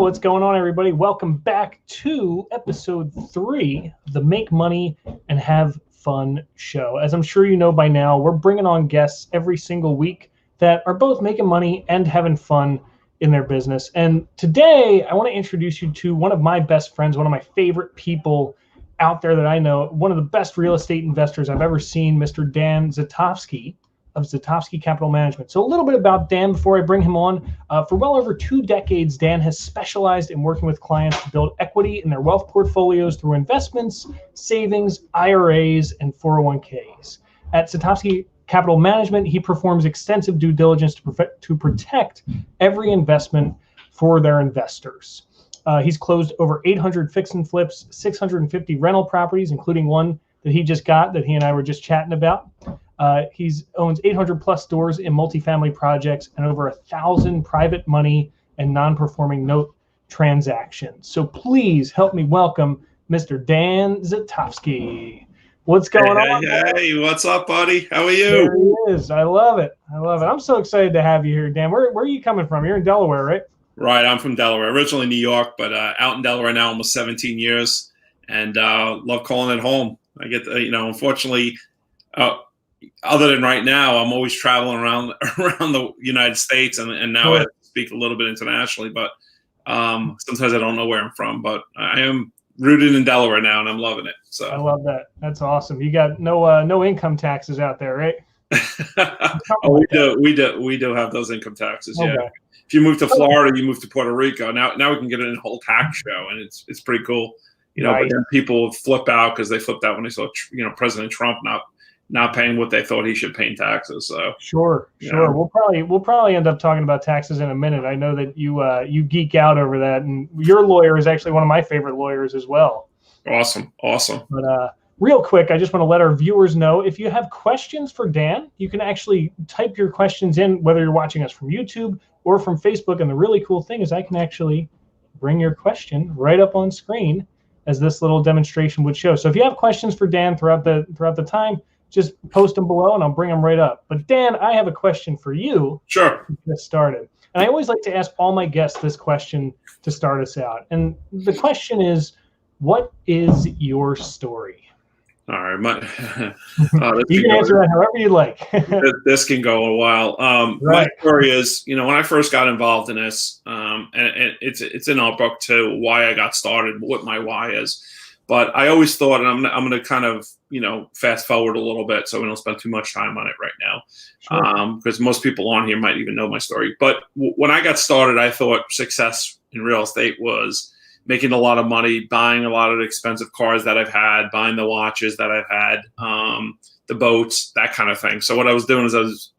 what's going on, everybody? Welcome back to episode 3 of the Make Money and Have Fun show. As I'm sure you know by now, we're bringing on guests every single week that are both making money and having fun in their business. And today, I want to introduce you to one of my best friends, one of my favorite people out there that I know, one of the best real estate investors I've ever seen, Mr. Dan Zitofsky of Zitofsky Capital Management. So a little bit about Dan before I bring him on. For well over 2 decades, Dan has specialized in working with clients to build equity in their wealth portfolios through investments, savings, IRAs, and 401ks. At Zitofsky Capital Management, he performs extensive due diligence to protect every investment for their investors. He's closed over 800 fix and flips, 650 rental properties, including one that he just got that he and I were just chatting about. He owns 800 plus stores in multifamily projects and over 1,000 private money and non-performing note transactions. So please help me welcome Mr. Dan Zitofsky. What's going on? Hey, what's up, buddy? How are you? There he is. I love it. I'm so excited to have you here, Dan. Where are you coming from? You're in Delaware, right? Right. I'm from Delaware, originally New York, but out in Delaware now almost 17 years, and love calling it home. I get, unfortunately, other than right now, I'm always traveling around the United States, and now I speak a little bit internationally, but sometimes I don't know where I'm from, but I am rooted in Delaware now, and I'm loving it. So I love that. That's awesome. You got no income taxes out there, right? Oh, we do have those income taxes. Okay. Yeah. If you move to Florida, you move to Puerto Rico. Now we can get a whole tax show, and it's pretty cool. Right. But then people flip out because they flipped out when they saw President Trump not paying what they thought he should pay in taxes. So sure. We'll probably end up talking about taxes in a minute. I know that you geek out over that, and your lawyer is actually one of my favorite lawyers as well. Awesome. But real quick, I just want to let our viewers know, if you have questions for Dan, you can actually type your questions in, whether you're watching us from YouTube or from Facebook. And the really cool thing is I can actually bring your question right up on screen as this little demonstration would show. So if you have questions for Dan throughout the time, just post them below and I'll bring them right up. But Dan, I have a question for you. Sure. To get started. And I always like to ask all my guests this question to start us out. And the question is, what is your story? All right. You can answer that however you like. This can go a while. Right. My story is, when I first got involved in this, and it's in our book too, why I got started, what my why is. But I always thought, and I'm going to kind of, fast forward a little bit so we don't spend too much time on it right now. Sure. Because most people on here might even know my story. But when I got started, I thought success in real estate was making a lot of money, buying a lot of expensive cars that I've had, buying the watches that I've had, the boats, that kind of thing. So what I was doing is I was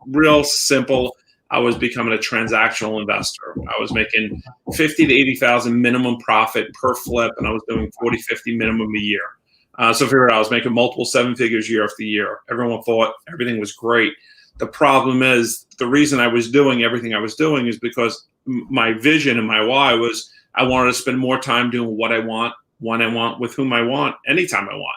real simple. I was becoming a transactional investor. I was making 50 to 80,000 minimum profit per flip, and I was doing 40, 50 minimum a year. So figure out I was making multiple 7 figures year after year. Everyone thought everything was great. The problem is the reason I was doing everything I was doing is because my vision and my why was I wanted to spend more time doing what I want, when I want, with whom I want, anytime I want.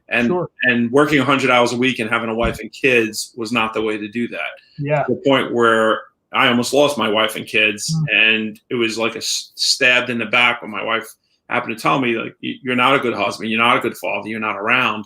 And Sure. and working 100 hours a week and having a wife and kids was not the way to do that. Yeah. To the point where I almost lost my wife and kids, and it was like a stabbed in the back when my wife happened to tell me, like, you're not a good husband, you're not a good father, you're not around.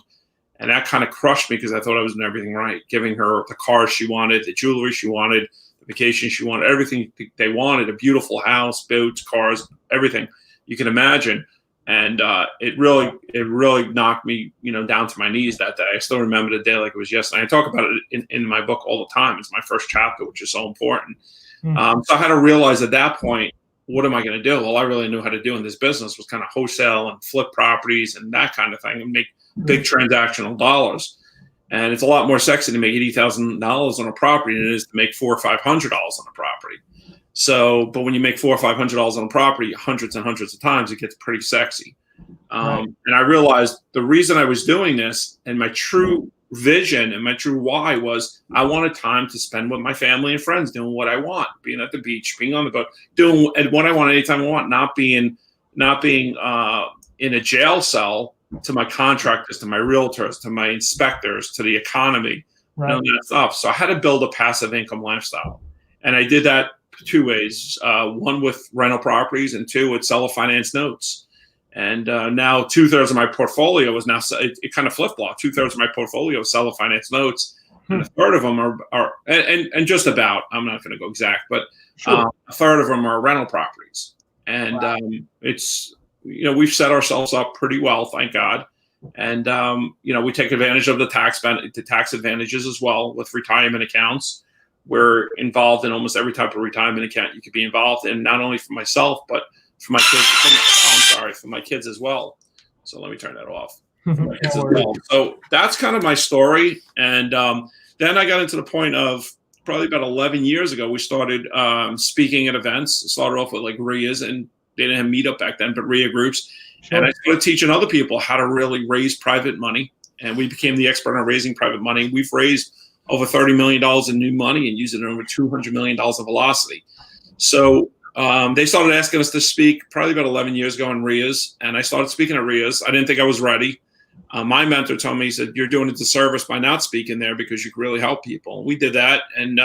And that kind of crushed me because I thought I was doing everything right, giving her the cars she wanted, the jewelry she wanted, the vacation she wanted, everything they wanted, a beautiful house, boats, cars, everything you can imagine. And it really knocked me, down to my knees that day. I still remember the day like it was yesterday. I talk about it in my book all the time. It's my first chapter, which is so important. So I had to realize at that point, what am I going to do? All I really knew how to do in this business was kind of wholesale and flip properties and that kind of thing and make big transactional dollars. And it's a lot more sexy to make $80,000 on a property than it is to make $400 or $500 on a property. So, but when you make $400 or $500 on a property, hundreds and hundreds of times, it gets pretty sexy. Right. And I realized the reason I was doing this and my true vision and my true why was I wanted time to spend with my family and friends doing what I want, being at the beach, being on the boat, doing what I want anytime I want, not being in a jail cell to my contractors, to my realtors, to my inspectors, to the economy, right. That stuff. So I had to build a passive income lifestyle. And I did that two ways. One with rental properties, and two with seller finance notes. And now 2/3 of my portfolio is now, it kind of flip-flopped. 2/3 of my portfolio is seller finance notes, and a third of them are and just about, I'm not going to go exact, but Sure. a third of them are rental properties. And Wow. it's, we've set ourselves up pretty well, thank God. And we take advantage of the tax advantages as well with retirement accounts. We're involved in almost every type of retirement account you could be involved in, not only for myself, but for my kids. For my kids as well. So let me turn that off. For my kids as well. So that's kind of my story. And then I got into the point of probably about 11 years ago, we started speaking at events. It started off with like RIAs, and they didn't have Meetup back then, but RIA groups. Sure. And I started teaching other people how to really raise private money. And we became the expert on raising private money. We've raised over $30 million in new money and using over $200 million of velocity. So they started asking us to speak probably about 11 years ago in RIAs. And I started speaking at RIAs. I didn't think I was ready. My mentor told me, he said, "You're doing a disservice by not speaking there because you can really help people." And we did that, and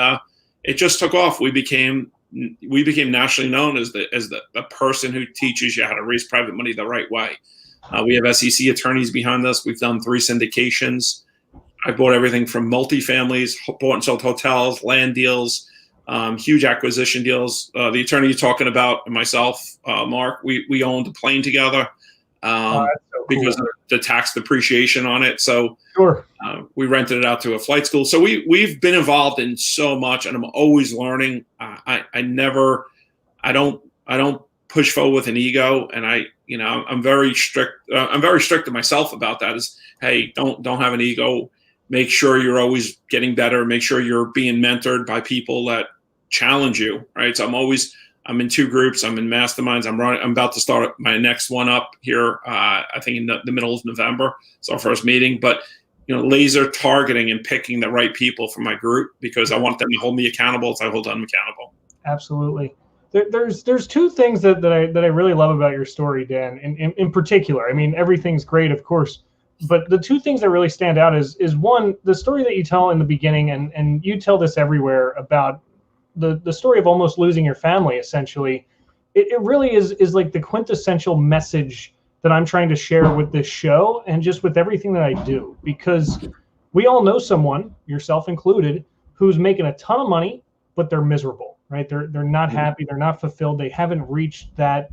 it just took off. We became nationally known as the person who teaches you how to raise private money the right way. We have SEC attorneys behind us. We've done 3 syndications. I bought everything from multifamilies, bought and sold hotels, land deals, huge acquisition deals. The attorney you're talking about and myself, Mark, we owned a plane together. So because of the tax depreciation on it. So sure. We rented it out to a flight school. So we've been involved in so much, and I'm always learning. I don't push forward with an ego, and I'm very strict. I'm very strict to myself about that. Is, hey, don't have an ego. Make sure you're always getting better. Make sure you're being mentored by people that challenge you. Right. So I'm in 2 groups. I'm in masterminds. I'm about to start my next one up here. I think in the middle of November. It's our first meeting. But laser targeting and picking the right people for my group, because I want them to hold me accountable as I hold them accountable. Absolutely. There's 2 things that I really love about your story, Dan. In particular, I mean, everything's great, of course, but the 2 things that really stand out is one, the story that you tell in the beginning, and you tell this everywhere about the story of almost losing your family. Essentially, it really is like the quintessential message that I'm trying to share with this show and just with everything that I do, because we all know someone, yourself included, who's making a ton of money, but they're miserable, right? They're not happy, they're not fulfilled, they haven't reached that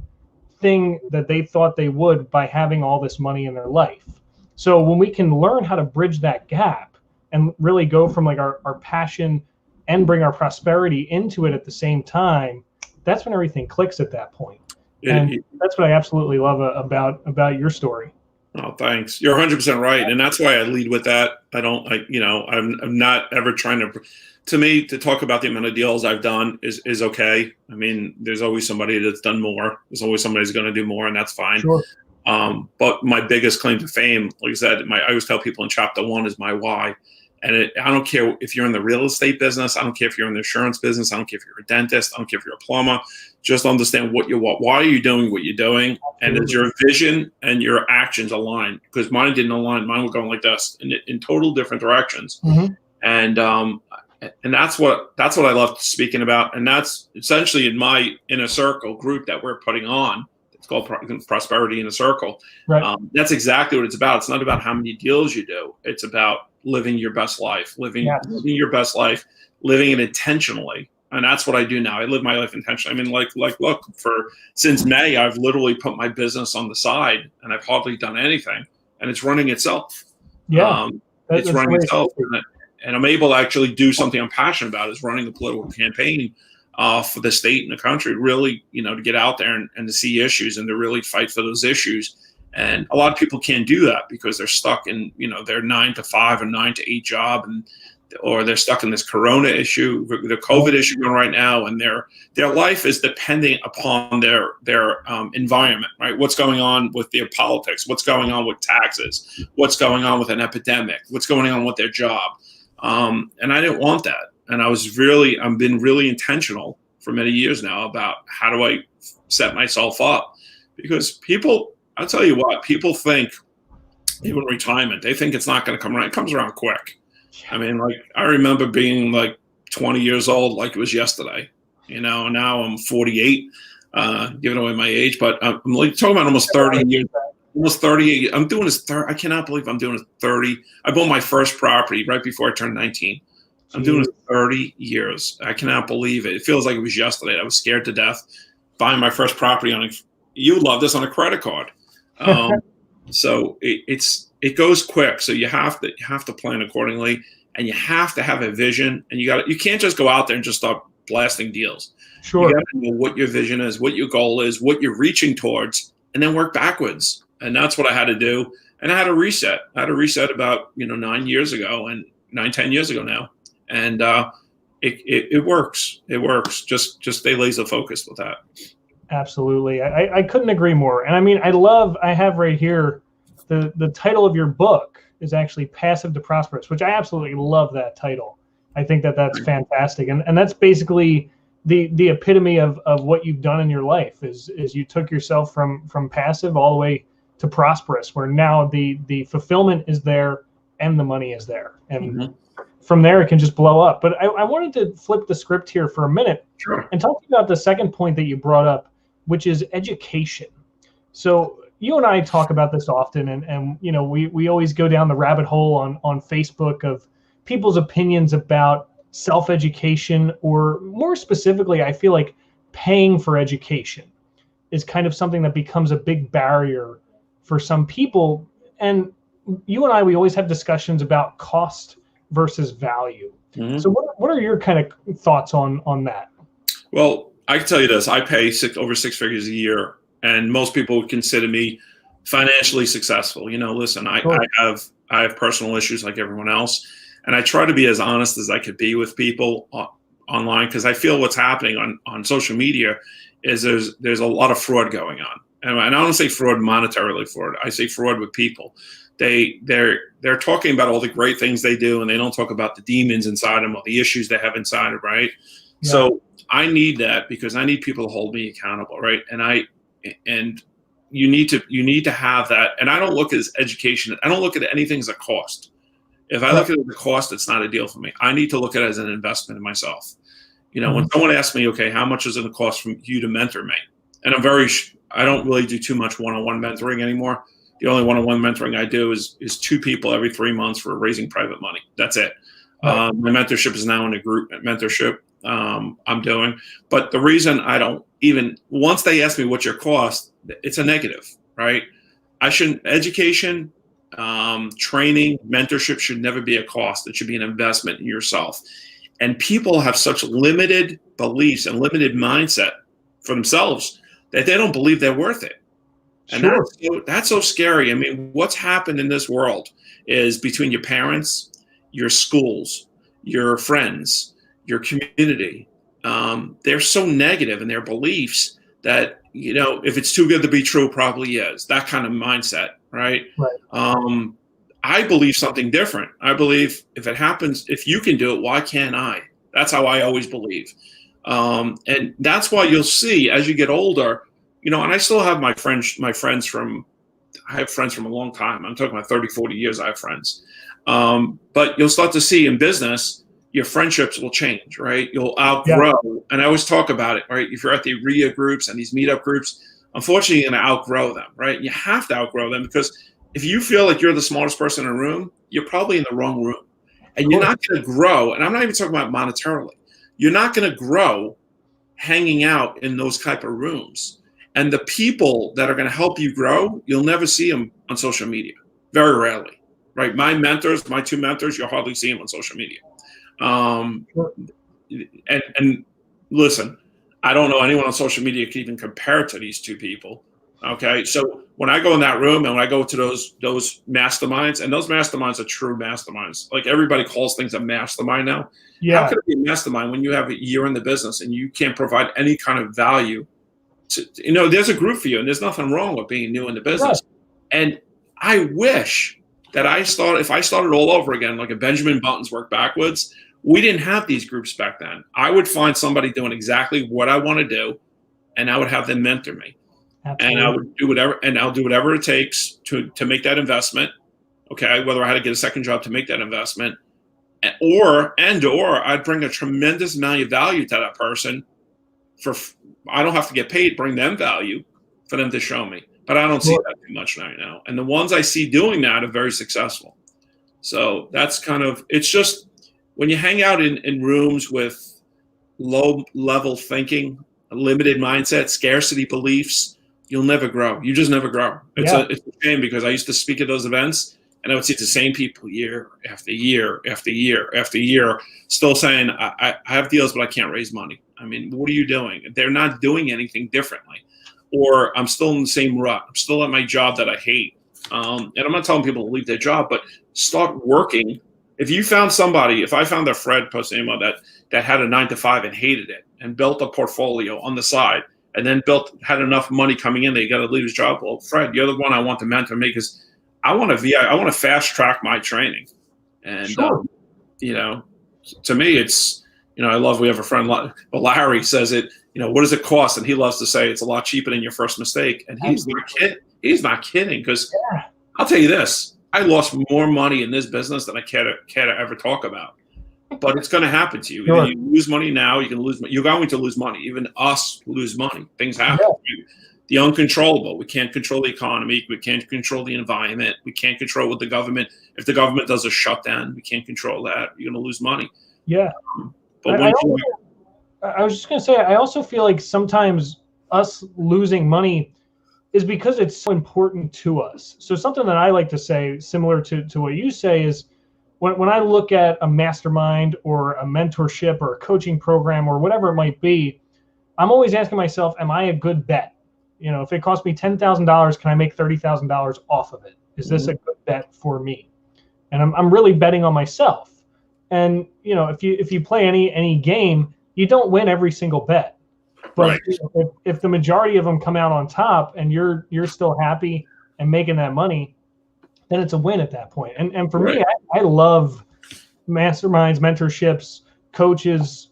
thing that they thought they would by having all this money in their life. So when we can learn how to bridge that gap and really go from like our passion and bring our prosperity into it at the same time, that's when everything clicks at that point. And that's what I absolutely love about your story. Oh, thanks. You're 100% right. And that's why I lead with that. I'm not ever trying to me, to talk about the amount of deals I've done is okay. I mean, there's always somebody that's done more. There's always somebody who's going to do more, and that's fine. Sure. But my biggest claim to fame, like I said, I always tell people in chapter 1 is my why. And I don't care if you're in the real estate business. I don't care if you're in the insurance business. I don't care if you're a dentist. I don't care if you're a plumber. Just understand why are you doing what you're doing? And is your vision and your actions aligned? Because mine didn't align. Mine were going like this in total different directions. Mm-hmm. And that's what I love speaking about. And that's essentially in my inner circle group that we're putting on. It's called Prosperity in a Circle. Right. That's exactly what it's about. It's not about how many deals you do. It's about living your best life, living your best life, living it intentionally. And that's what I do now. I live my life intentionally. I mean, look, since May, I've literally put my business on the side, and I've hardly done anything, and it's running itself. Yeah. It's running itself. And I'm able to actually do something I'm passionate about, is running a political campaign for the state and the country, really, to get out there and to see issues and to really fight for those issues. And a lot of people can't do that because they're stuck in, their 9 to 5 or 9 to 8 job, or they're stuck in this Corona issue, the COVID issue going right now, and their life is depending upon their environment, right? What's going on with their politics? What's going on with taxes? What's going on with an epidemic? What's going on with their job? And I didn't want that. And I've been really intentional for many years now about how do I set myself up, because I'll tell you what, people think, even retirement, they think it's not going to come around. It comes around quick. I mean, I remember being 20 years old like it was yesterday. Now I'm 48, giving away my age, but I'm like talking about almost 30 years. Almost 30. I'm doing this. I cannot believe I'm doing this 30. I bought my first property right before I turned 19. I'm doing this 30 years. I cannot believe it. It feels like it was yesterday. I was scared to death buying my first property you would love this, on a credit card. So it goes quick. So you have to plan accordingly, and you have to have a vision, and you can't just go out there and just start blasting deals. Sure. You got to know what your vision is, what your goal is, what you're reaching towards, and then work backwards. And that's what I had to do. And I had a reset. About 9 years ago, and 10 years ago now. And it works. It works. Just stay laser focused with that. Absolutely. I couldn't agree more. And I mean, I have right here, the title of your book is actually Passive to Prosperous, which I absolutely love that title. I think that's fantastic. And that's basically the epitome of what you've done in your life is you took yourself from passive all the way to prosperous, where now the fulfillment is there and the money is there. And from there, it can just blow up. But I wanted to flip the script here for a minute. Sure. And talk about the second point that you brought up, which is education. So you and I talk about this often, and we always go down the rabbit hole on Facebook of people's opinions about self-education, or more specifically, I feel like paying for education is kind of something that becomes a big barrier for some people. And you and I, we always have discussions about cost versus value. So what are your kind of thoughts on that? Well, I can tell you this: I pay over six figures a year, and most people would consider me financially successful. Listen, I have personal issues like everyone else, and I try to be as honest as I could be with people online, because I feel what's happening on social media is there's a lot of fraud going on, and I don't say fraud monetarily fraud. I say fraud with people. They're talking about all the great things they do, and they don't talk about the demons inside them or the issues they have inside them, right? Yeah. So I need that, because I need people to hold me accountable, right? And you need to have that. And I don't look at education. I don't look at anything as a cost. If I look at it as a cost, it's not a deal for me. I need to look at it as an investment in myself. When someone asks me, okay, how much is it going to cost for you to mentor me? And I don't really do too much one-on-one mentoring anymore. The only one-on-one mentoring I do is 2 people every 3 months for raising private money. That's it. Right. My mentorship is now in a group mentorship I'm doing. But the reason I don't even, once they ask me what's your cost, it's a negative, right? Education, training, mentorship should never be a cost. It should be an investment in yourself. And people have such limited beliefs and limited mindset for themselves that they don't believe they're worth it. And that's so scary. I mean, what's happened in this world is between your parents, your schools, your friends, your community, they're so negative in their beliefs that, if it's too good to be true, it probably is. That kind of mindset, right? I believe something different. I believe if it happens, if you can do it, why can't I? That's how I always believe. And that's why you'll see as you get older, and I still have I have friends from a long time. I'm talking about 30, 40 years. I have friends. But you'll start to see in business, your friendships will change, right? You'll outgrow. Yeah. And I always talk about it, right? If you're at the RIA groups and these meetup groups, unfortunately, you're going to outgrow them, right? You have to outgrow them, because if you feel like you're the smartest person in a room, you're probably in the wrong room. And you're not going to grow. And I'm not even talking about monetarily. You're not going to grow hanging out in those type of rooms. And the people that are going to help you grow, you'll never see them on social media. Very rarely, right? My 2 mentors, you'll hardly see them on social media. And listen, I don't know anyone on social media can even compare to these 2 people. Okay. So when I go in that room and when I go to those masterminds, and those masterminds are true masterminds, like everybody calls things a mastermind now. Yeah. How could it be a mastermind when you have a year in the business and you can't provide any kind of value there's a group for you, and there's nothing wrong with being new in the business. Yeah. And I wish that if I started all over again, like a Benjamin Button's work backwards, we didn't have these groups back then. I would find somebody doing exactly what I want to do, and I would have them mentor me. Absolutely. And I would do whatever, and I'll do whatever it takes to make that investment. Okay. Whether I had to get a second job to make that investment, or I'd bring a tremendous amount of value to that person I don't have to get paid, bring them value for them to show me. But I don't see that too much right now. And the ones I see doing that are very successful. So that's kind of, it's just when you hang out in rooms with low level thinking, a limited mindset, scarcity beliefs, you'll never grow. You just never grow. It's a shame, because I used to speak at those events and I would see the same people year after year after year after year still saying, I have deals, but I can't raise money. I mean, what are you doing? They're not doing anything differently. Or I'm still in the same rut. I'm still at my job that I hate. And I'm not telling people to leave their job, but start working. If you found somebody, if I found a Fred Posimo that had a 9-to-5 and hated it and built a portfolio on the side and then had enough money coming in that he got to leave his job, well, Fred, you're the one I want to mentor me, because I want to fast track my training. And, to me, it's, I love, we have a friend, but Larry says it, what does it cost? And he loves to say it's a lot cheaper than your first mistake. And he's not kidding, because I'll tell you this, I lost more money in this business than I care to ever talk about. But it's going to happen to you. Sure. Either you lose money now, you're going to lose money. Even us lose money. Things happen. Yeah. The uncontrollable. We can't control the economy. We can't control the environment. We can't control what the government. If the government does a shutdown, we can't control that. You're going to lose money. Yeah. I was just going to say, I also feel like sometimes us losing money is because it's so important to us. So something that I like to say, similar to what you say, is when I look at a mastermind or a mentorship or a coaching program or whatever it might be, I'm always asking myself, am I a good bet? If it costs me $10,000, can I make $30,000 off of it? Is this a good bet for me? And I'm really betting on myself. And if you play any game, you don't win every single bet. But right. If the majority of them come out on top and you're still happy and making that money, then it's a win at that point. And for me, I love masterminds, mentorships, coaches,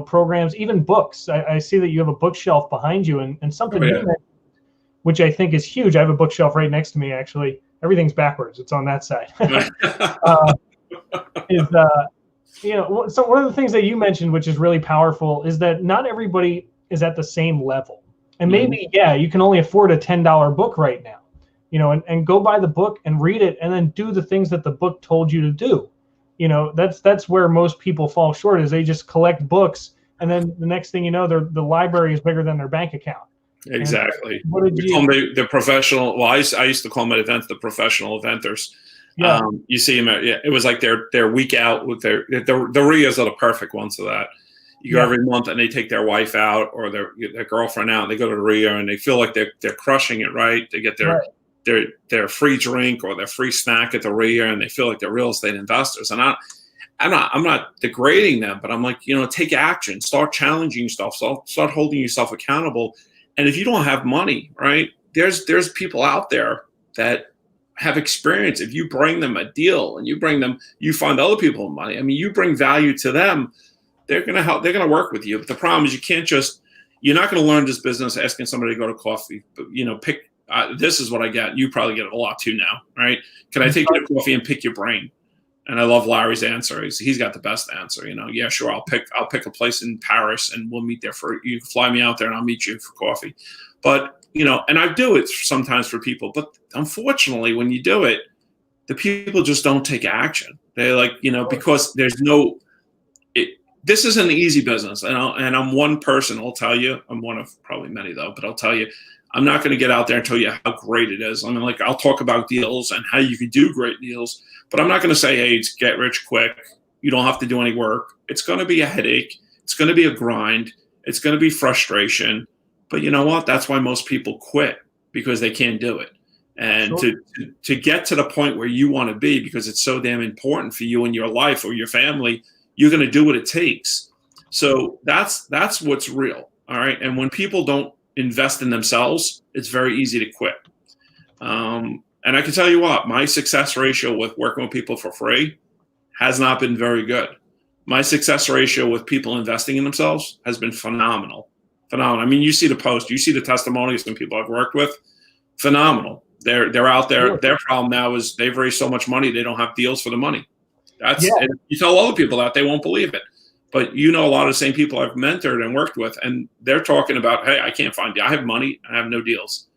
programs, even books. I see that you have a bookshelf behind you, and something you mentioned, which I think is huge. I have a bookshelf right next to me, actually. Everything's backwards. It's on that side. So one of the things that you mentioned, which is really powerful, is that not everybody is at the same level. And maybe, you can only afford a $10 book right now, and go buy the book and read it and then do the things that the book told you to do. That's where most people fall short, is they just collect books. And then the next thing you know, the library is bigger than their bank account. Exactly. We call them the professional. Well, I used to call them at events the professional eventers. Yeah. You see them. It was like their week out with the Rios are the perfect ones for that. You go every month and they take their wife out or their girlfriend out. And they go to the Rio and they feel like they're crushing it. Right. They get their free drink or their free snack at the Rio, and they feel like they're real estate investors. And I'm not degrading them, but I'm like, take action, start challenging yourself, start holding yourself accountable. And if you don't have money, right, there's people out there that have experience. If you bring them a deal and you find other people money, I mean, you bring value to them, they're going to help, they're going to work with you. But the problem is you're not going to learn this business asking somebody to go to coffee, but pick, this is what I get. You probably get it a lot too now, right? Can I take you to coffee and pick your brain? And I love Larry's answer. He's got the best answer. Yeah, sure. I'll pick a place in Paris and we'll meet there you can fly me out there and I'll meet you for coffee. But, and I do it sometimes for people, but unfortunately when you do it, the people just don't take action. They because there's this is an easy business. And I'm one person, I'll tell you, I'm one of probably many though, but I'll tell you, I'm not going to get out there and tell you how great it is. I mean, I'll talk about deals and how you can do great deals, but I'm not going to say, hey, it's get rich quick. You don't have to do any work. It's going to be a headache. It's going to be a grind. It's going to be frustration. But you know what? That's why most people quit, because they can't do it. And to get to the point where you want to be, because it's so damn important for you and your life or your family, you're going to do what it takes. So that's what's real. All right. And when people don't invest in themselves, it's very easy to quit. And I can tell you what, my success ratio with working with people for free has not been very good. My success ratio with people investing in themselves has been phenomenal. I mean, you see the post, you see the testimonies from people I've worked with, phenomenal. They're out there. Their problem now is they've raised so much money, they don't have deals for the money. And you tell other people that, they won't believe it. But a lot of the same people I've mentored and worked with, and they're talking about, hey, I can't find you. I have money. I have no deals.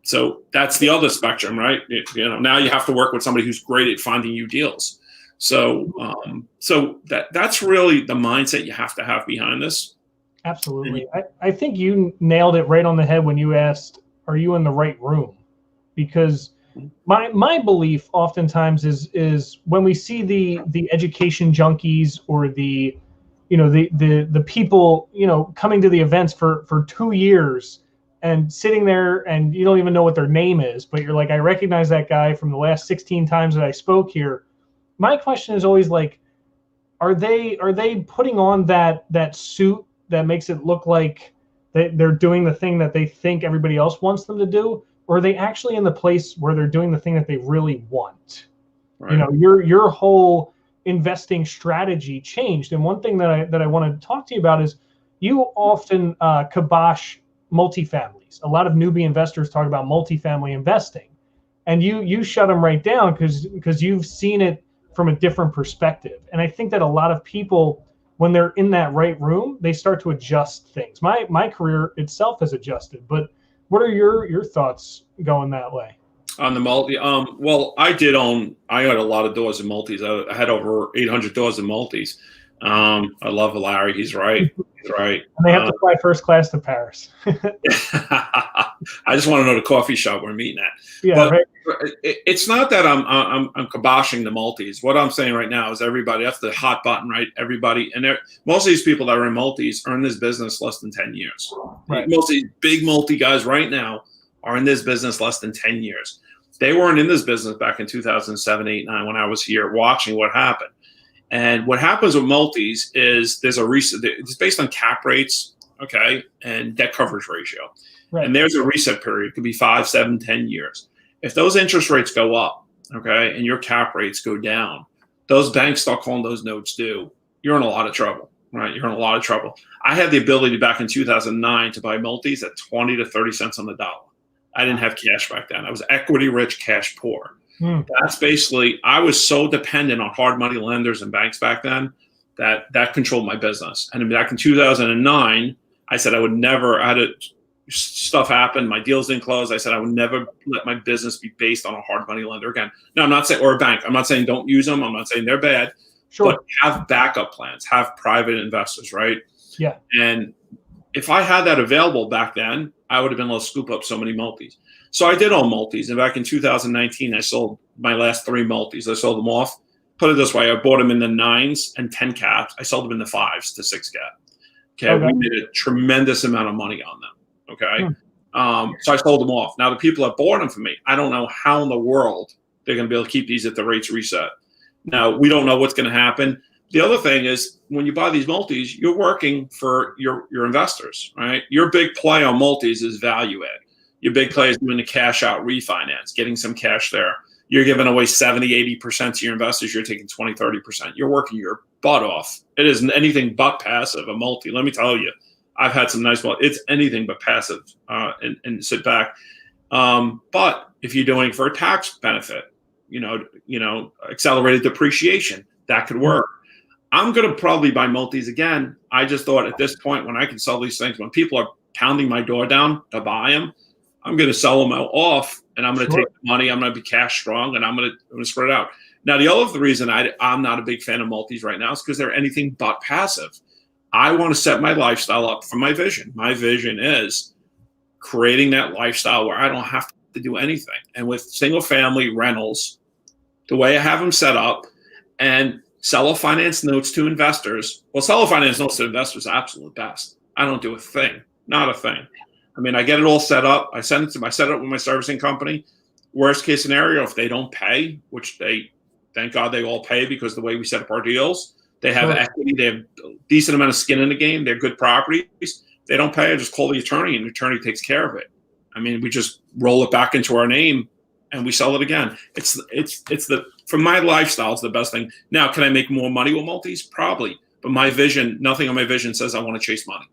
So that's the other spectrum, right? Now you have to work with somebody who's great at finding you deals. So that's really the mindset you have to have behind this. Absolutely. I think you nailed it right on the head when you asked, are you in the right room? Because my belief oftentimes is when we see the education junkies or the people coming to the events for 2 years and sitting there and you don't even know what their name is, but you're like, I recognize that guy from the last 16 times that I spoke here. My question is always like, are they putting on that suit that makes it look like they're doing the thing that they think everybody else wants them to do? Or are they actually in the place where they're doing the thing that they really want? Right. Your whole investing strategy changed. And one thing that I want to talk to you about is you often kibosh multifamilies. A lot of newbie investors talk about multifamily investing, and you shut them right down because you've seen it from a different perspective. And I think that a lot of people, when they're in that right room, they start to adjust things. My career itself has adjusted, but what are your thoughts going that way? On the multi, well, I had a lot of doors in multis. I had over 800 doors in multis. I love Larry. He's right. He's right. And they have to fly first class to Paris. I just want to know the coffee shop we're meeting at. Yeah, but right. It's not that I'm kiboshing the multis. What I'm saying right now is everybody. That's the hot button, right? Everybody, and most of these people that are in multis are in this business less than 10 years. Right. Most of these big multi guys right now are in this business less than 10 years. They weren't in this business back in 2007, 8, 9 when I was here watching what happened. And what happens with multis is there's a reset. It's based on cap rates, okay, and debt coverage ratio. Right. And there's a reset period. It could be 5, 7, 10 years. If those interest rates go up, okay, and your cap rates go down, those banks start calling those notes due. You're in a lot of trouble, right? You're in a lot of trouble. I had the ability back in 2009 to buy multis at 20 to 30 cents on the dollar. I didn't have cash back then. I was equity rich, cash poor. That's basically, I was so dependent on hard money lenders and banks back then that controlled my business. And back in 2009, I said I would never, stuff happened, my deals didn't close. I said I would never let my business be based on a hard money lender again. No, I'm not saying, or a bank. I'm not saying don't use them. I'm not saying they're bad. Sure. But have backup plans, have private investors, right? Yeah. And if I had that available back then, I would have been able to scoop up so many multis. So I did own multis. And back in 2019, I sold my last 3 multis. I sold them off. Put it this way, I bought them in the 9s and 10 caps. I sold them in the 5s to 6 cap. Okay. We made a tremendous amount of money on them. Okay. So I sold them off. Now, the people that bought them for me, I don't know how in the world they're going to be able to keep these at the rates reset. Now, we don't know what's going to happen. The other thing is when you buy these multis, you're working for your investors, right? Your big play on multis is value add. Your big play is doing the cash out refinance, getting some cash there. You're giving away 70, 80% to your investors. You're taking 20, 30%. You're working your butt off. It isn't anything but passive, a multi. Let me tell you, I've had some nice ones. It's anything but passive and sit back. But if you're doing it for a tax benefit, accelerated depreciation, that could work. I'm going to probably buy multis again. I just thought at this point when I can sell these things, when people are pounding my door down to buy them, I'm going to sell them off and I'm going to take the money. I'm going to be cash strong and I'm going to spread it out. Now, the other reason I'm not a big fan of multis right now is because they're anything but passive. I want to set my lifestyle up for my vision. My vision is creating that lifestyle where I don't have to do anything. And with single family rentals, the way I have them set up and seller finance notes to investors. Well, seller finance notes to investors is absolute best. I don't do a thing, not a thing. I mean, I get it all set up. I set it up with my servicing company. Worst case scenario, if they don't pay, which thank God they all pay because the way we set up our deals, they have equity, they have a decent amount of skin in the game. They're good properties. They don't pay. I just call the attorney and the attorney takes care of it. I mean, we just roll it back into our name and we sell it again. It's for my lifestyle, it's the best thing. Now, can I make more money with multis? Probably. But my vision, nothing on my vision says I want to chase money.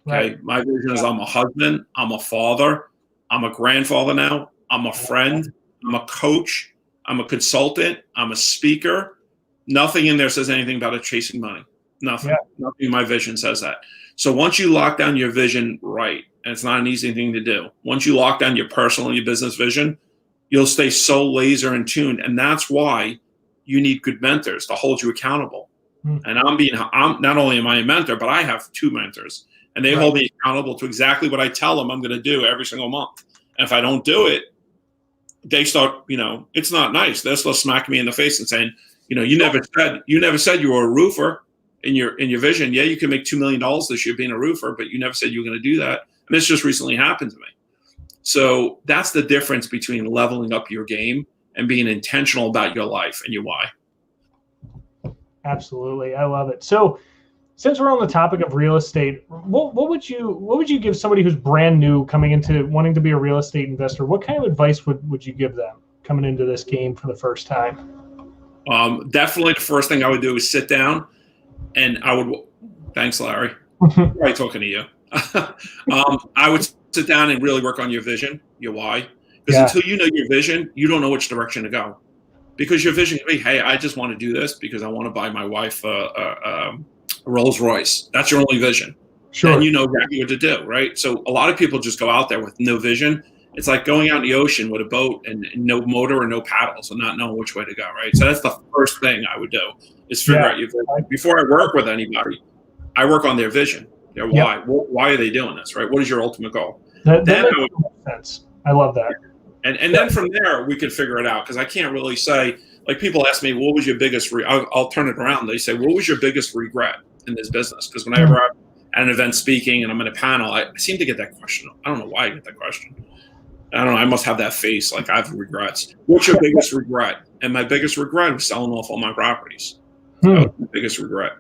Okay. Right. My vision is I'm a husband, I'm a father, I'm a grandfather now, I'm a friend, I'm a coach, I'm a consultant, I'm a speaker. Nothing in there says anything about chasing money. Nothing. Nothing in my vision says that. So once you lock down your vision right, and it's not an easy thing to do, once you lock down your personal and your business vision, you'll stay so laser in tuned. And that's why you need good mentors to hold you accountable. And I'm not only am I a mentor, but I have 2 mentors, and they hold me accountable to exactly what I tell them I'm going to do every single month. And if I don't do it, they start, it's not nice. They'll start smacking me in the face and saying, you never said you were a roofer in your vision. Yeah, you can make $2 million this year being a roofer, but you never said you were going to do that. And this just recently happened to me. So that's the difference between leveling up your game and being intentional about your life and your why. Absolutely. I love it. So since we're on the topic of real estate, what would you give somebody who's brand new coming into wanting to be a real estate investor? What kind of advice would you give them coming into this game for the first time? Definitely the first thing I would do is sit down and thanks, Larry. Right, talking to you. I would sit down and really work on your vision, your why. Because until you know your vision, you don't know which direction to go. Because your vision can be, hey, I just want to do this because I want to buy my wife a Rolls Royce. That's your only vision. Sure. And you know exactly what to do, right? So a lot of people just go out there with no vision. It's like going out in the ocean with a boat and no motor or no paddles and not knowing which way to go, right? So that's the first thing I would do is figure out your vision. Before I work with anybody, I work on their vision, their why. Why are they doing this, right? What is your ultimate goal? That makes sense. I love that. And then from there, we could figure it out because I can't really say, like people ask me, what was your biggest, I'll turn it around. They say, what was your biggest regret in this business? Because whenever I'm at an event speaking and I'm in a panel, I seem to get that question. I don't know why I get that question. I don't know. I must have that face like I have regrets. What's your biggest regret? And my biggest regret was selling off all my properties. That was my biggest regret.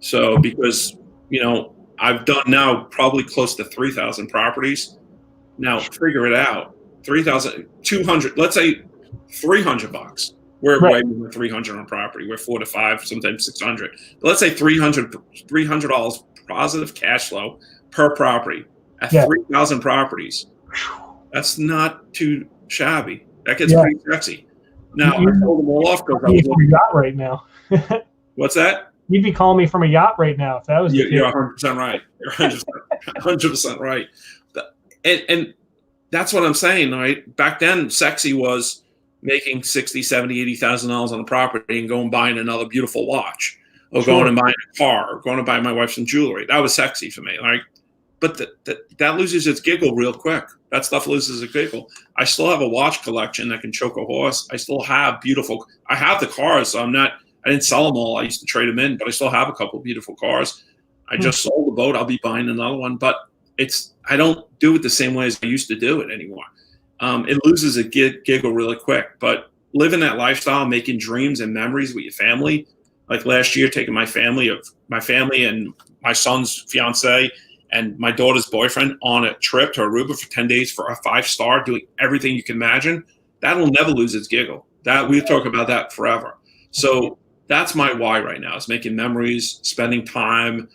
So because, I've done now probably close to 3,000 properties. Now figure it out. 3,200, let's say $300. We're way more than 300 on property. We're 4 to 5, sometimes 600. But let's say $300 positive cash flow per property at 3,000 properties. That's not too shabby. That gets pretty sexy. Now I sold them all off because I was from a yacht right now. What's that? You'd be calling me from a yacht right now if that was. You're 100% right. You're 100% right. And that's what I'm saying, right? Back then, sexy was making $60,000, $70,000, $80,000 on a property and going and buying another beautiful watch, or going and buying a car, or going to buy my wife some jewelry. That was sexy for me, right? But that loses its giggle real quick. That stuff loses its giggle. I still have a watch collection that can choke a horse. I still have I have the cars, so I didn't sell them all. I used to trade them in, but I still have a couple of beautiful cars. I just sold the boat. I'll be buying another one, but I don't do it the same way as I used to do it anymore. It loses a giggle really quick, but living that lifestyle, making dreams and memories with your family, like last year, taking my family and my son's fiance and my daughter's boyfriend on a trip to Aruba for 10 days for a 5-star, doing everything you can imagine, that'll never lose its giggle. That we talk about that forever. So that's my why right now, is making memories, spending time.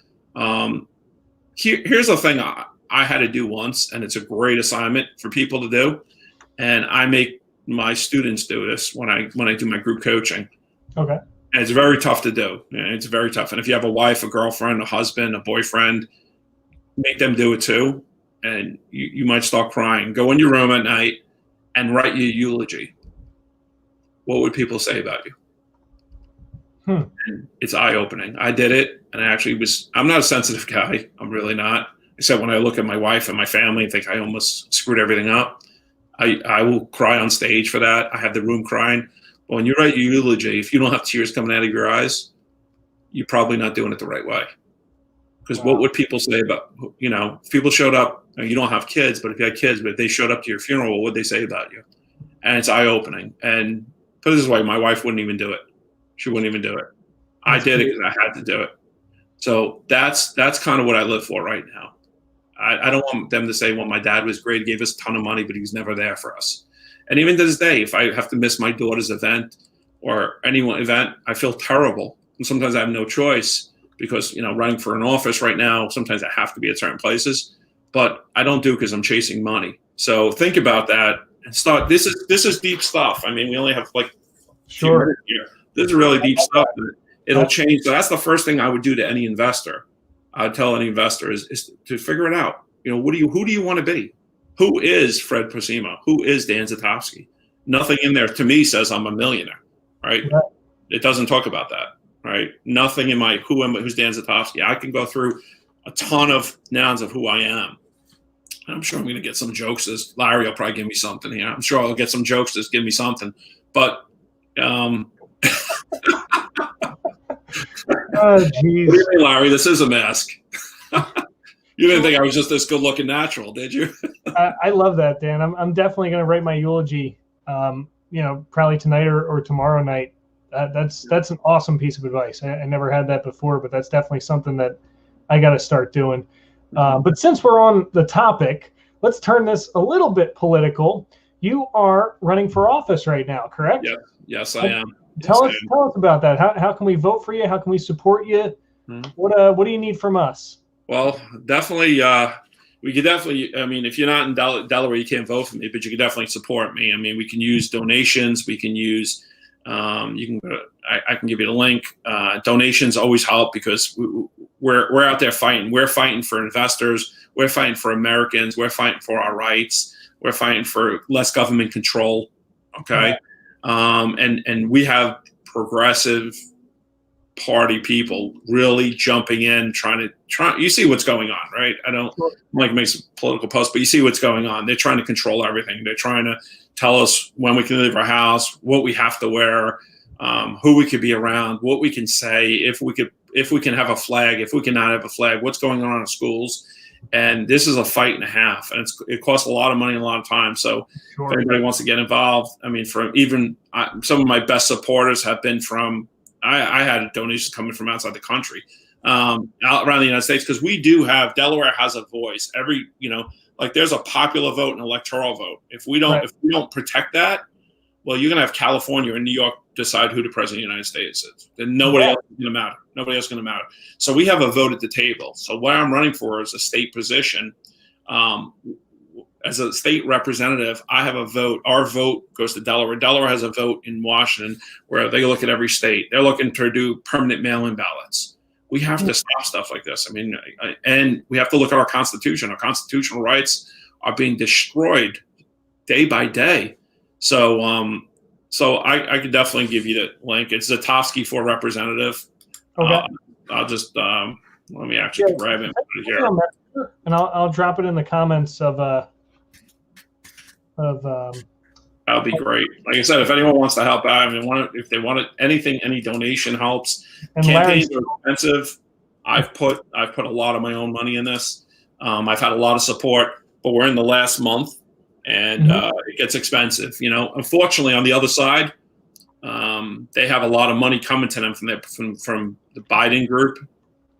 Here's the thing I had to do once, and it's a great assignment for people to do. And I make my students do this when I do my group coaching. Okay. And it's very tough to do. It's very tough. And if you have a wife, a girlfriend, a husband, a boyfriend, make them do it too. And you might start crying. Go in your room at night and write your eulogy. What would people say about you? And it's eye-opening. I did it, and I'm not a sensitive guy. I'm really not. Except when I look at my wife and my family and think I almost screwed everything up. I will cry on stage for that. I have the room crying. But when you write your eulogy, if you don't have tears coming out of your eyes, you're probably not doing it the right way. Because what would people say about, if people showed up, and you don't have kids, but if you had kids, but if they showed up to your funeral, what would they say about you? And it's eye-opening. And put it this way, my wife wouldn't even do it. She wouldn't even do it. I did it because I had to do it. So that's kind of what I live for right now. I don't want them to say, well, my dad was great. He gave us a ton of money, but he was never there for us. And even to this day, if I have to miss my daughter's event or anyone's event, I feel terrible. And sometimes I have no choice because, running for an office right now, sometimes I have to be at certain places, but I don't do it because I'm chasing money. So think about that and start. This is deep stuff. I mean, we only have like 2 minutes here. This is really deep stuff. It'll change. So that's the first thing I would do to any investor. I'd tell any investor is to figure it out. Who do you want to be? Who is Fred Posimo? Who is Dan Zitofsky? Nothing in there to me says I'm a millionaire, right? Yeah. It doesn't talk about that, right? Nothing in my who's Dan Zitofsky. I can go through a ton of nouns of who I am. I'm sure I'm going to get some jokes. Larry will probably give me something here. I'm sure I'll get some jokes to give me something. But oh, geez. Larry, this is a mask. You didn't think I was just this good-looking natural, did you? I love that, Dan. I'm definitely going to write my eulogy, probably tonight or tomorrow night. That's an awesome piece of advice. I never had that before, but that's definitely something that I got to start doing. But since we're on the topic, let's turn this a little bit political. You are running for office right now, correct? Yeah. Yes, I am. Tell us about that. How can we vote for you? How can we support you? What do you need from us? Well, definitely, we could definitely. I mean, if you're not in Delaware, you can't vote for me, but you can definitely support me. I mean, we can use donations. We can use. You can. I can give you the link. Donations always help because we're out there fighting. We're fighting for investors. We're fighting for Americans. We're fighting for our rights. We're fighting for less government control. Okay, and we have progressive party people really jumping in, trying. You see what's going on, right? I don't like make some political posts, but you see what's going on. They're trying to control everything. They're trying to tell us when we can leave our house, what we have to wear, who we could be around, what we can say, if we can have a flag, if we cannot have a flag, what's going on in schools. And this is a fight and a half, and it costs a lot of money and a lot of time. So if anybody wants to get involved, I mean, some of my best supporters have been from. I had donations coming from outside the country, out around the United States, because we do have Delaware has a voice. Like there's a popular vote and electoral vote. If we don't protect that, well, you're going to have California and New York decide who the president of the United States is. Then nobody else is going to matter. Nobody else is going to matter. So we have a vote at the table. So what I'm running for is a state position. As a state representative, I have a vote. Our vote goes to Delaware. Delaware has a vote in Washington where they look at every state. They're looking to do permanent mail-in ballots. We have to stop stuff like this. I mean, and we have to look at our Constitution. Our constitutional rights are being destroyed day by day. So, I could definitely give you the link. It's Zitofsky for representative. Okay. I'll just let me actually grab it here, and I'll drop it in the comments of. That'll be great. Like I said, if anyone wants to help out, if they want anything, any donation helps. And campaigns are expensive. I've put a lot of my own money in this. I've had a lot of support, but we're in the last month, and it gets expensive. Unfortunately, on the other side, they have a lot of money coming to them from the Biden group.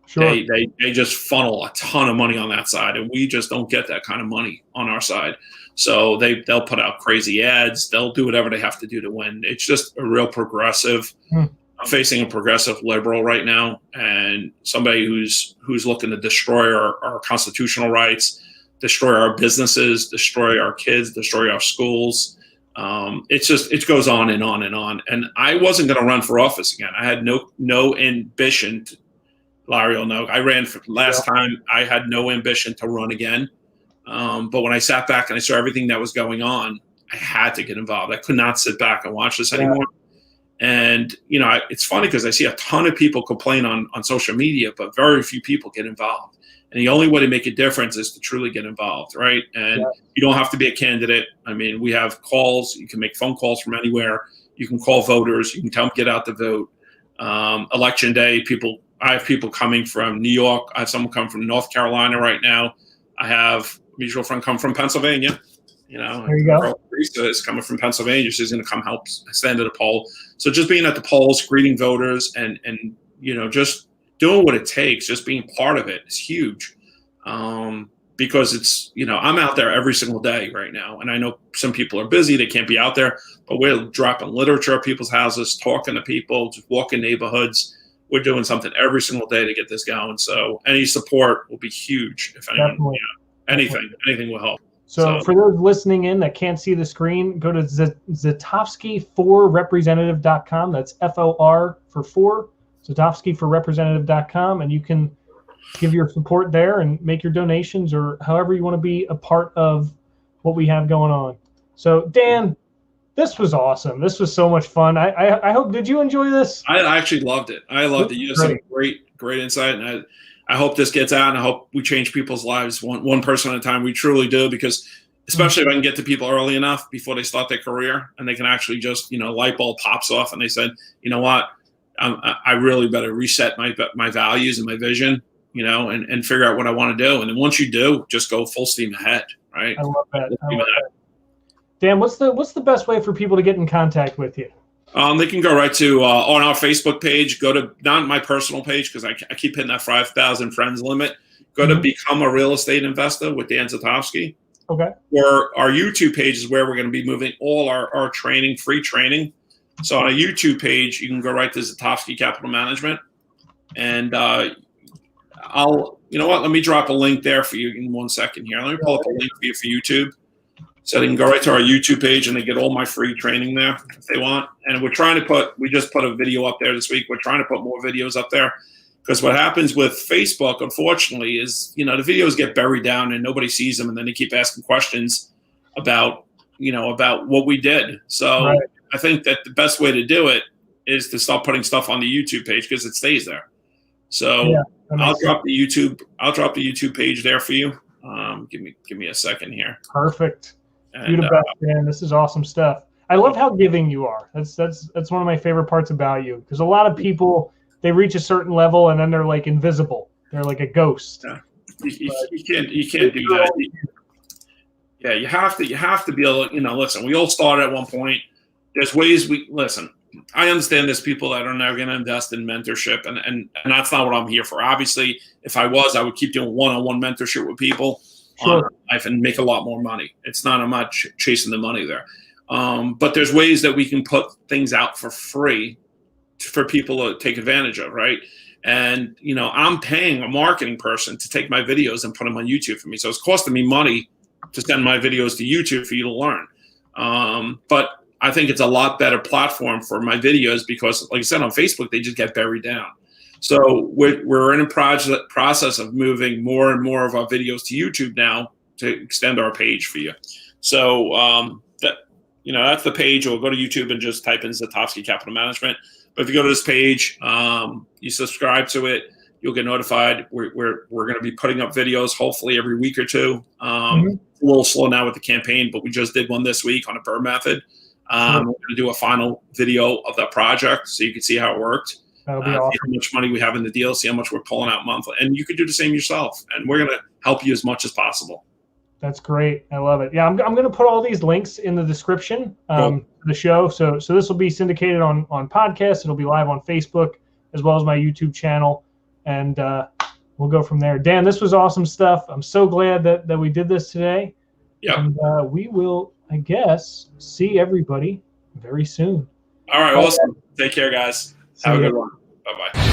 Sure. They just funnel a ton of money on that side, and we just don't get that kind of money on our side. So they'll put out crazy ads. They'll do whatever they have to do to win. It's just a real progressive. I'm facing a progressive liberal right now, and somebody who's looking to destroy our constitutional rights, destroy our businesses, destroy our kids, destroy our schools. It goes on and on and on. And I wasn't going to run for office again. I had no ambition. Larry will know. I ran for last time. I had no ambition to run again. But when I sat back and I saw everything that was going on, I had to get involved. I could not sit back and watch this anymore. And, it's funny because I see a ton of people complain on social media, but very few people get involved. And the only way to make a difference is to truly get involved, right? And you don't have to be a candidate. I mean, we have calls. You can make phone calls from anywhere. You can call voters. You can tell them to get out to vote. Election day, I have people coming from New York. I have someone come from North Carolina right now. I have a mutual friend come from Pennsylvania. There you go. Teresa is coming from Pennsylvania. She's going to come help stand at a poll. So just being at the polls, greeting voters, and just doing what it takes, just being part of it is huge. Because it's, I'm out there every single day right now. And I know some people are busy. They can't be out there. But we're dropping literature at people's houses, talking to people, just walking neighborhoods. We're doing something every single day to get this going. So any support will be huge. If anyone, anything will help. So for those listening in that can't see the screen, go to Zitofsky4representative.com. That's FOR for 4, Zitofsky4representative.com, and you can give your support there and make your donations or however you want to be a part of what we have going on. So, Dan, this was awesome. This was so much fun. I hope, did you enjoy this? I actually loved it. I loved it. You have some great insight, and I hope this gets out, and I hope we change people's lives one person at a time. We truly do, because especially if I can get to people early enough before they start their career, and they can actually just, light bulb pops off, and they said, you know what, I really better reset my values and my vision, and figure out what I want to do. And then once you do, just go full steam ahead, right? I love that. Dan, what's the best way for people to get in contact with you? They can go right to on our Facebook page. Go to, not my personal page, because I keep hitting that 5,000 friends limit. Go to Become a Real Estate Investor with Dan Zitofsky. Okay. Or our YouTube page is where we're going to be moving all our training, free training. So on a YouTube page, you can go right to Zitofsky Capital Management, and let me drop a link there for you in 1 second here. Let me pull up a link for you for YouTube. So they can go right to our YouTube page, and they get all my free training there if they want. And we just put a video up there this week. We're trying to put more videos up there, because what happens with Facebook, unfortunately, is, the videos get buried down and nobody sees them. And then they keep asking questions about what we did. So right. I think that the best way to do it is to start putting stuff on the YouTube page, because it stays there. So I'll drop the YouTube page there for you. Give me a second here. Perfect. You're the best, man. This is awesome stuff. I love how giving you are. That's one of my favorite parts about you, because a lot of people, they reach a certain level and then they're like invisible. They're like a ghost. Yeah. You can't do that. Yeah, you have to be able to, listen, we all started at one point. There's ways listen, I understand there's people that are never going to invest in mentorship, and that's not what I'm here for. Obviously, if I was, I would keep doing one-on-one mentorship with people. On life and make a lot more money. I'm not chasing the money there. But there's ways that we can put things out for free for people to take advantage of, right? And, I'm paying a marketing person to take my videos and put them on YouTube for me. So it's costing me money to send my videos to YouTube for you to learn. But I think it's a lot better platform for my videos, because, like I said, on Facebook, they just get buried down. So we're in a process of moving more and more of our videos to YouTube now to extend our page for you. So that's the page. Or go to YouTube and just type in Zitofsky Capital Management. But if you go to this page, you subscribe to it, you'll get notified. We're going to be putting up videos hopefully every week or two. A little slow now with the campaign, but we just did one this week on a BRRRR method. We're going to do a final video of that project so you can see how it worked. That'll be awesome. See how much money we have in the deal, see how much we're pulling out monthly. And you could do the same yourself. And we're going to help you as much as possible. That's great. I love it. Yeah, I'm going to put all these links in the description of the show. So this will be syndicated on podcasts. It'll be live on Facebook as well as my YouTube channel. And we'll go from there. Dan, this was awesome stuff. I'm so glad that we did this today. Yeah. And we will, I guess, see everybody very soon. All right. Awesome. Take care, guys. Have a good one. Bye-bye.